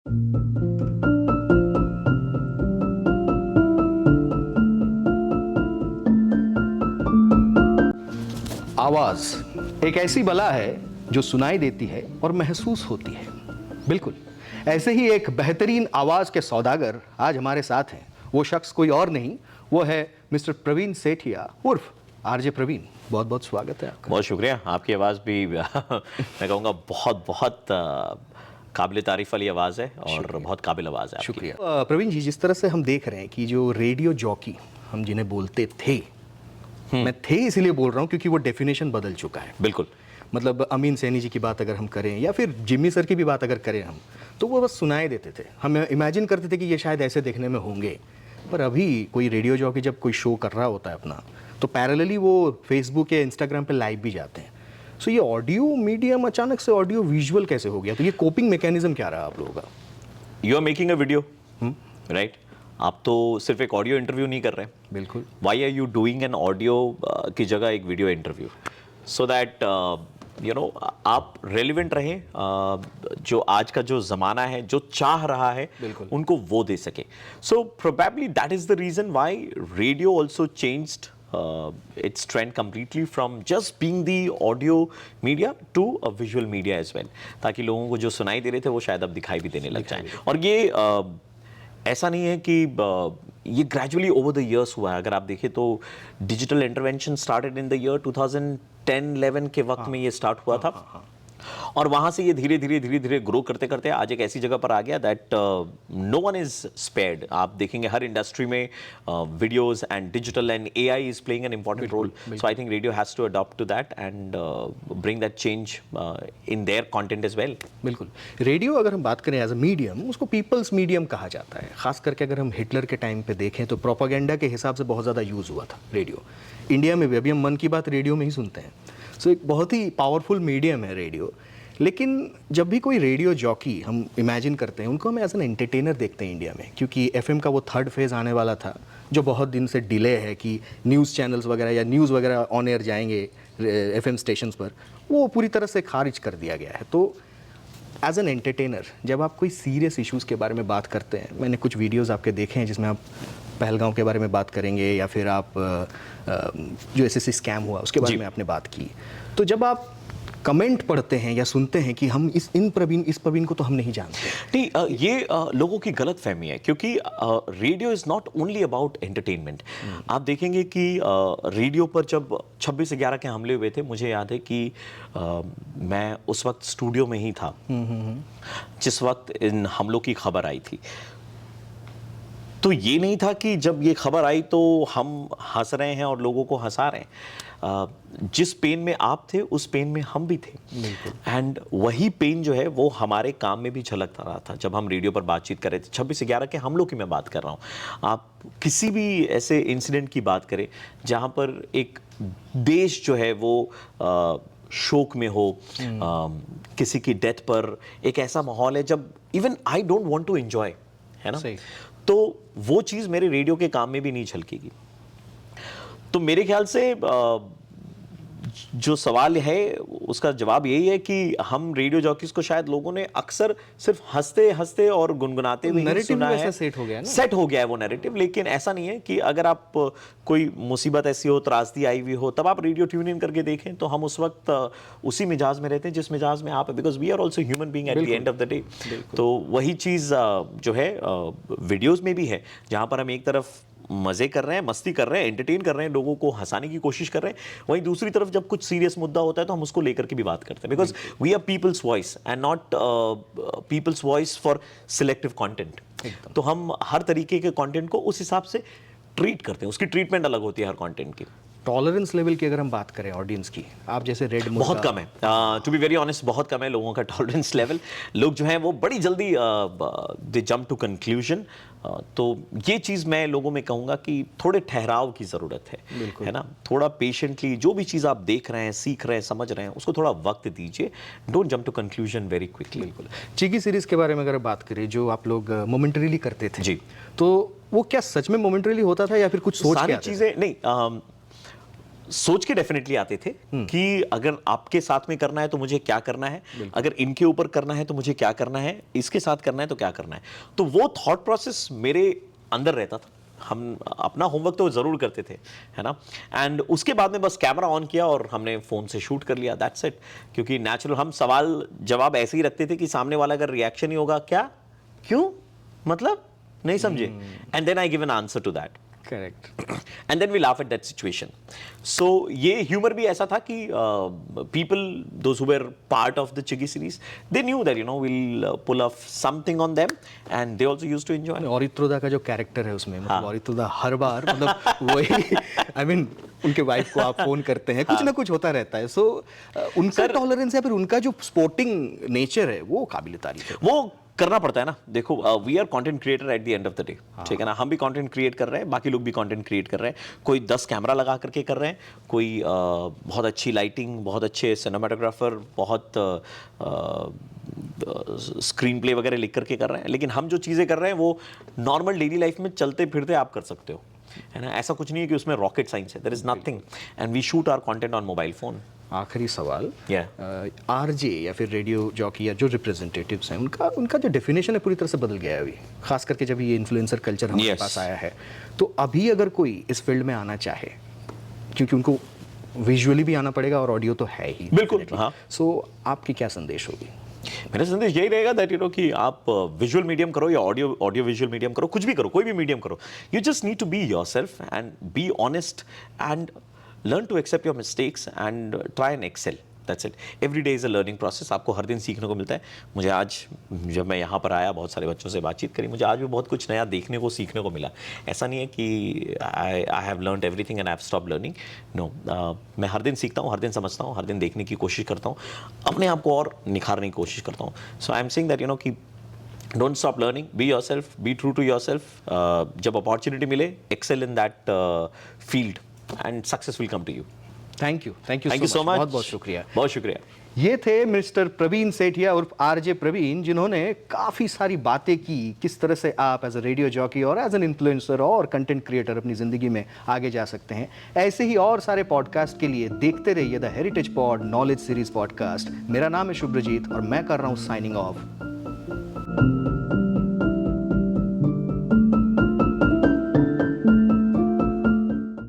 आवाज एक ऐसी बला है जो सुनाई देती है और महसूस होती है। बिल्कुल ऐसे ही एक बेहतरीन आवाज के सौदागर आज हमारे साथ हैं। वो शख्स कोई और नहीं, वो है मिस्टर प्रवीण सेठिया उर्फ आरजे प्रवीण। बहुत बहुत स्वागत है आपका। बहुत शुक्रिया। आपकी आवाज़ भी मैं कहूँगा बहुत बहुत काबिल तारीफ वाली आवाज़ है और बहुत काबिल आवाज़ है आपकी। शुक्रिया। प्रवीण जी, जिस तरह से हम देख रहे हैं कि जो रेडियो जॉकी हम जिन्हें बोलते थे, मैं थे इसलिए बोल रहा हूँ क्योंकि वो डेफिनेशन बदल चुका है। बिल्कुल। मतलब अमीन सैनी जी की बात अगर हम करें या फिर जिम्मी सर की भी बात अगर करें हम, तो वो बस सुनाए देते थे। हम इमेजिन करते थे कि ये शायद ऐसे देखने में होंगे। पर अभी कोई रेडियो जॉकी जब कोई शो कर रहा होता है अपना, तो पैरेलली वो फेसबुक या इंस्टाग्राम पे लाइव भी जाते हैं। सो ये ऑडियो मीडियम अचानक से ऑडियो विजुअल कैसे हो गया? तो ये कोपिंग मैकेनिज्म क्या रहा आप लोगों का? You are making a video, right? आप तो सिर्फ एक ऑडियो इंटरव्यू नहीं कर रहे हैं। बिल्कुल। Why are you doing an audio की जगह एक video interview, so that you know आप रेलिवेंट रहें, जो आज का जो ज़माना है, जो चाह रहा है, उनको वो दे सके। So probably that is the reason why radio also changed its trend completely from just being the audio media to a visual media as well, ताकि लोगों को जो सुनाई दे रहे थे वो शायद अब दिखाई भी देने लग जाए। और ये ऐसा नहीं है कि ये ग्रेजुअली ओवर द इयर्स हुआ है। अगर आप देखें तो digital intervention started in the year 2010-11 के वक्त में ये स्टार्ट हुआ था, और वहाँ से ये धीरे धीरे ग्रो करते करते आज एक ऐसी जगह पर आ गया that no one is spared. आप देखेंगे हर इंडस्ट्री में videos and digital and AI is playing an important role. So I think radio has to adopt to that and bring that change in their content as well. बिल्कुल। Radio अगर हम बात करें as a medium, उसको people's medium कहा जाता है। खास करके अगर हम हिटलर के टाइम पे देखें तो प्रोपागेंडा के हिसाब से बहुत ज़्यादा यूज़ हुआ था रेडियो। इंडिया में भी अभी हम मन की बात रेडियो में ही सुनते हैं। सो एक बहुत ही पावरफुल मीडियम है रेडियो। लेकिन जब भी कोई रेडियो जॉकी हम इमेजिन करते हैं, उनको हम एज एन एंटरटेनर देखते हैं इंडिया में, क्योंकि एफएम का वो थर्ड फेज़ आने वाला था जो बहुत दिन से डिले है कि न्यूज़ चैनल्स वगैरह या न्यूज़ वगैरह ऑन एयर जाएंगे एफएम स्टेशंस पर, वो पूरी तरह से खारिज कर दिया गया है। तो एज एन एंटरटेनर जब आप कोई सीरियस इश्यूज़ के बारे में बात करते हैं, मैंने कुछ वीडियोज़ आपके देखे हैं जिसमें आप पहलगांव के बारे में बात करेंगे या फिर आप जो एसएससी स्कैम हुआ उसके बारे में आपने बात की, तो जब आप कमेंट पढ़ते हैं या सुनते हैं कि हम इस प्रवीण को तो हम नहीं जानते। नहीं, ये लोगों की गलत फहमी है, क्योंकि radio is not only about entertainment. आप देखेंगे कि रेडियो पर जब 26/11 के हमले हुए थे, मुझे याद है कि मैं उस वक्त स्टूडियो में ही था जिस वक्त इन हमलों की खबर आई थी। तो ये नहीं था कि जब ये खबर आई तो हम हंस रहे हैं और लोगों को हंसा रहे हैं। जिस पेन में आप थे उस पेन में हम भी थे, एंड वही पेन जो है वो हमारे काम में भी झलकता रहा था जब हम रेडियो पर बातचीत कर रहे थे। 26/11 के हमलों की मैं बात कर रहा हूँ। आप किसी भी ऐसे इंसिडेंट की बात करें जहाँ पर एक देश जो है वो शोक में हो, किसी की डेथ पर एक ऐसा माहौल है जब even I don't want to enjoy, है ना, तो वो चीज़ मेरे रेडियो के काम में भी नहीं झलकेगी। तो मेरे ख्याल से जो सवाल है उसका जवाब यही है कि हम रेडियो जॉकीज को शायद लोगों ने अक्सर सिर्फ हंसते हंसते और गुनगुनाते हुए ही सुना है। सेट हो गया ना, सेट हो गया है वो नैरेटिव। लेकिन ऐसा नहीं है कि अगर आप कोई मुसीबत ऐसी हो, त्रासदी आई हुई हो, तब आप रेडियो ट्यून इन करके देखें तो हम उस वक्त उसी मिजाज में रहते हैं जिस मिजाज में आप है, because we are also human being at the end of the day. तो वही चीज़ जो है वीडियोज़ में भी है, जहाँ पर हम एक तरफ मज़े कर रहे हैं, मस्ती कर रहे हैं, एंटरटेन कर रहे हैं, लोगों को हंसाने की कोशिश कर रहे हैं, वहीं दूसरी तरफ जब कुछ सीरियस मुद्दा होता है तो हम उसको लेकर के भी बात करते हैं, because we are people's voice and not people's voice for selective content. तो हम हर तरीके के कंटेंट को उस हिसाब से ट्रीट करते हैं, उसकी ट्रीटमेंट अलग होती है हर कंटेंट की। टॉलरेंस लेवल की अगर हम बात करें ऑडियंस की, आप जैसे रेड बहुत कम है, टू बी वेरी ऑनेस्ट, बहुत कम है लोगों का टॉलरेंस लेवल। लोग जो हैं वो बड़ी जल्दी दे जंप टू कंक्लूजन। तो ये चीज़ मैं लोगों में कहूँगा कि थोड़े ठहराव की ज़रूरत है ना, थोड़ा पेशेंटली जो भी चीज़ आप देख रहे हैं, सीख रहे हैं, समझ रहे हैं, उसको थोड़ा वक्त दीजिए। Don't jump to conclusion very quickly. बिल्कुल। चिकी सीरीज़ के बारे में अगर बात करें जो आप लोग मोमेंटरीली करते थे जी, तो वो क्या सच में मोमेंटरीली होता था या फिर कुछ सोच के सारी चीज़ें नहीं, सोच के डेफिनेटली आते थे कि अगर आपके साथ में करना है तो मुझे क्या करना है, अगर इनके ऊपर करना है तो मुझे क्या करना है, इसके साथ करना है तो क्या करना है। तो वो थॉट प्रोसेस मेरे अंदर रहता था। हम अपना होमवर्क तो जरूर करते थे, है ना। एंड उसके बाद में बस कैमरा ऑन किया और हमने फोन से शूट कर लिया, दैट्स इट। क्योंकि नेचुरल हम सवाल जवाब ऐसे ही रखते थे कि सामने वाला अगर रिएक्शन ही होगा, क्या, क्यों, मतलब नहीं समझे, and then I give an answer to that, correct. And then we laugh at that situation. So ये ह्यूमर भी ऐसा था कि people those who were part of the Chiggy series, they knew that will pull off something on them and they also used to enjoy. औरित्रुदा का जो character है उसमें, मतलब औरित्रुदा हर बार मतलब वही आई मीन उनके वाइफ को आप फोन करते हैं, कुछ ना कुछ होता रहता है। सो उनका टॉलरेंस है, फिर उनका जो स्पोर्टिंग नेचर है वो काबिल तारीफ है। वो करना पड़ता है ना। देखो, we are content creator at the end of the day, ठीक है ना। हम भी कंटेंट क्रिएट कर रहे हैं, बाकी लोग भी कंटेंट क्रिएट कर रहे हैं। कोई 10 कैमरा लगा करके कर रहे हैं, कोई बहुत अच्छी लाइटिंग, बहुत अच्छे सिनेमाटोग्राफर, बहुत स्क्रीन प्ले वगैरह लिख करके कर रहे हैं। लेकिन हम जो चीज़ें कर रहे हैं वो नॉर्मल डेली लाइफ में चलते फिरते आप कर सकते हो, है ना। ऐसा कुछ नहीं है कि उसमें रॉकेट साइंस है, there is nothing, and we shoot our content on mobile phone. आखिरी सवाल, आरजे या फिर रेडियो जॉकी या जो रिप्रेजेंटेटिव्स हैं, उनका जो डेफिनेशन है पूरी तरह से बदल गया है अभी, खास करके जब ये इन्फ्लुएंसर कल्चर हमारे पास आया है। तो अभी अगर कोई इस फील्ड में आना चाहे, क्योंकि उनको विजुअली भी आना पड़ेगा और ऑडियो तो है ही, बिल्कुल, हाँ। सो आपकी क्या संदेश होगी? मेरा संदेश यही रहेगा दैट कि आप विजुअल मीडियम करो या ऑडियो विजुअल मीडियम करो, कुछ भी करो, कोई भी मीडियम करो, you just need to be yourself and be honest and learn to accept your mistakes and try and excel. That's it. Every day is a learning process. आपको हर दिन सीखने को मिलता है। मुझे आज जब मैं यहाँ पर आया, बहुत सारे बच्चों से बातचीत करी, मुझे आज भी बहुत कुछ नया देखने को, सीखने को मिला। ऐसा नहीं है कि I have learned everything and I have stopped learning. No, मैं हर दिन सीखता हूँ, हर दिन समझता हूँ, हर दिन देखने की कोशिश करता हूँ, अपने आप को और निखारने की कोशिश करता हूँ। So I am saying that कि don't stop learning, be yourself, be true to yourself. जब अपॉर्चुनिटी मिले, excel in that field. And success will come to you. Thank you so much. बहुत बहुत शुक्रिया। बहुत शुक्रिया। ये थे मिस्टर प्रवीण सेठिया उर्फ आरजे प्रवीण, जिन्होंने काफ़ी सारी बातें की किस तरह से आप एज अ रेडियो जॉकी और एज एन इन्फ्लुएंसर और कंटेंट क्रिएटर अपनी ज़िंदगी में आगे जा सकते हैं। ऐसे ही और सारे पॉडकास्ट के लिए देखते रहिए the heritage pod knowledge series podcast. मेरा नाम है शुभ्रजीत और मैं कर रहा हूँ साइनिंग ऑफ।